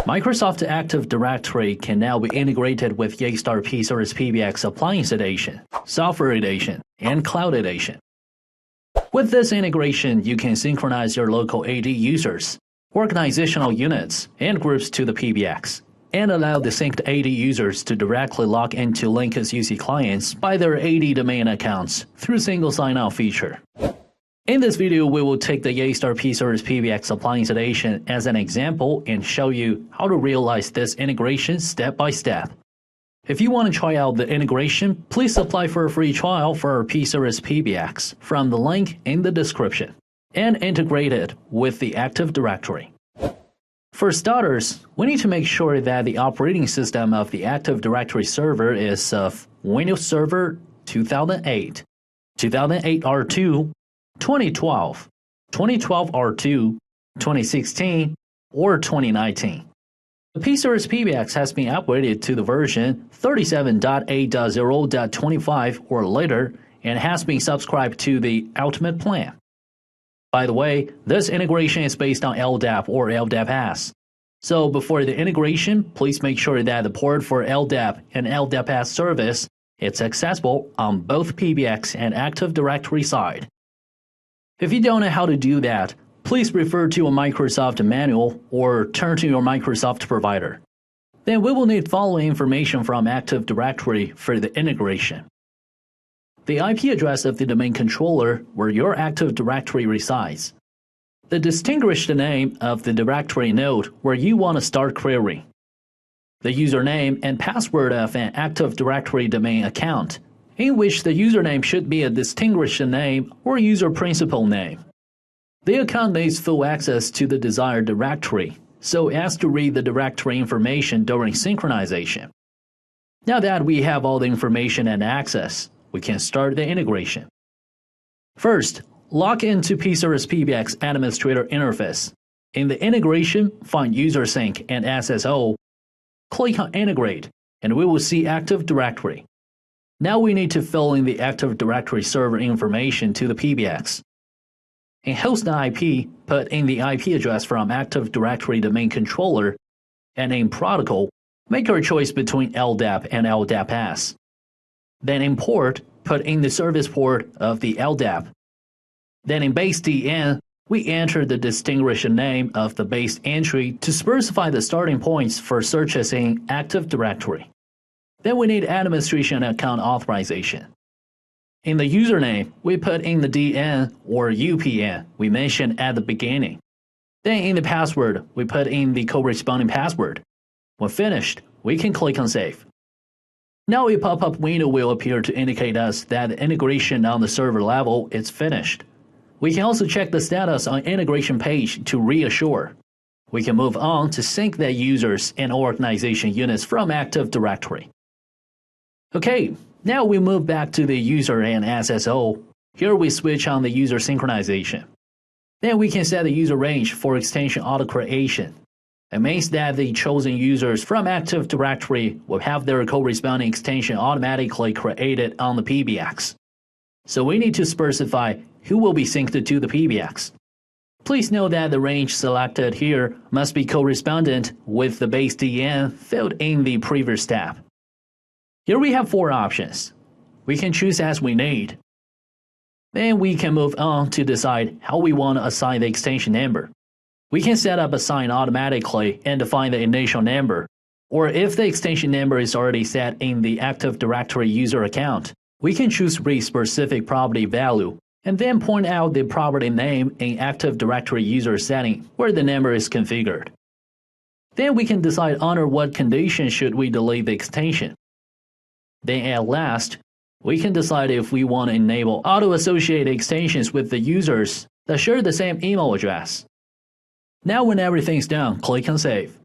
Microsoft Active Directory can now be integrated with Yeastar P-Series PBX Appliance Edition, Software Edition, and Cloud Edition. With this integration, you can synchronize your local AD users, organizational units, and groups to the PBX, and allow the synced AD users to directly log into Linkus UC Clients by their AD domain accounts through single sign-on feature. In this video, we will take the Yeastar P-Series PBX Appliance Edition as an example and show you how to realize this integration step by step. If you want to try out the integration, please apply for a free trial for our P-Series PBX from the link in the description and integrate it with the Active Directory. For starters, we need to make sure that the operating system of the Active Directory server is of Windows Server 2008, 2008 R2, 2012, 2012 R2, 2016, or 2019. The P-Series PBX has been upgraded to the version 37.8.0.25 or later and has been subscribed to the Ultimate plan. By the way, this integration is based on LDAP or LDAP-S. So before the integration, please make sure that the port for LDAP and LDAP-S service is accessible on both PBX and Active Directory side. If you don't know how to do that, please refer to a Microsoft manual or turn to your Microsoft provider. Then we will need following information from Active Directory for the integration. The IP address of the domain controller where your Active Directory resides. The distinguished name of the directory node where you want to start querying. The username and password of an Active Directory domain account, in which the username should be a distinguished name or user principal name. The account needs full access to the desired directory, so as to read the directory information during synchronization. Now that we have all the information and access, we can start the integration. First, log into P-Series PBX Administrator interface. In the integration, find User Sync and SSO. Click on Integrate, and we will see Active Directory. Now we need to fill in the Active Directory server information to the PBX. In host IP, put in the IP address from Active Directory domain controller, and in protocol, make your choice between LDAP and LDAP-S. Then in port, put in the service port of the LDAP. Then in base DN, we enter the distinguished name of the base entry to specify the starting points for searches in Active Directory. Then we need administration account authorization. In the username, we put in the DN or UPN we mentioned at the beginning. Then in the password, we put in the corresponding password. When finished, we can click on Save. Now a pop-up window will appear to indicate us that the integration on the server level is finished. We can also check the status on integration page to reassure. We can move on to sync the users and organization units from Active Directory. Okay, now we move back to the user and SSO. Here we switch on the user synchronization. Then we can set the user range for extension auto creation. It means that the chosen users from Active Directory will have their corresponding extension automatically created on the PBX. So we need to specify who will be synced to the PBX. Please note that the range selected here must be correspondent with the base DN filled in the previous step. Here we have 4 options. We can choose as we need. Then we can move on to decide how we want to assign the extension number. We can set up assign automatically and define the initial number, or if the extension number is already set in the Active Directory user account, we can choose read specific property value and then point out the property name in Active Directory user setting where the number is configured. Then we can decide under what condition should we delete the extension. Then at last, we can decide if we want to enable auto-associated extensions with the users that share the same email address. Now when everything's done, click on Save.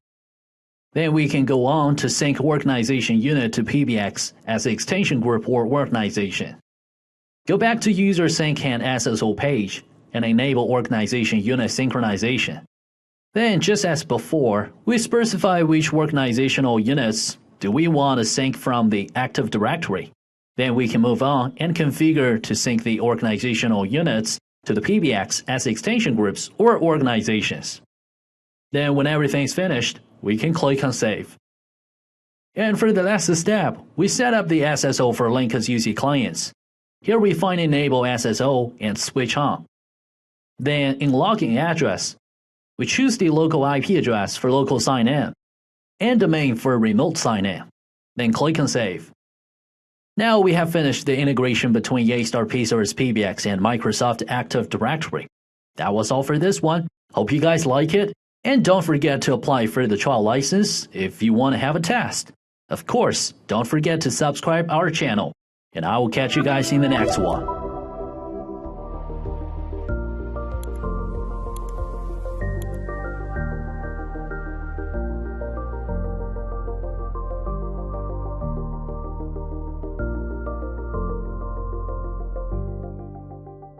Then we can go on to sync organization unit to PBX as an extension group or organization. Go back to User Sync and SSO page and enable organization unit synchronization. Then, just as before, we specify which organizational units do we want to sync from the Active Directory. Then we can move on and configure to sync the organizational units to the PBX as extension groups or organizations. Then when everything's finished, we can click on Save. And for the last step, we set up the SSO for Linkus UC Clients. Here we find Enable SSO and switch on. Then in login address, we choose the local IP address for local sign-in and domain for remote sign-in. Then click on Save. Now we have finished the integration between Yeastar P-Series PBX and Microsoft Active Directory. That was all for this one. Hope you guys like it. And don't forget to apply for the trial license if you want to have a test. Of course, don't forget to subscribe our channel. And I will catch you guys in the next one.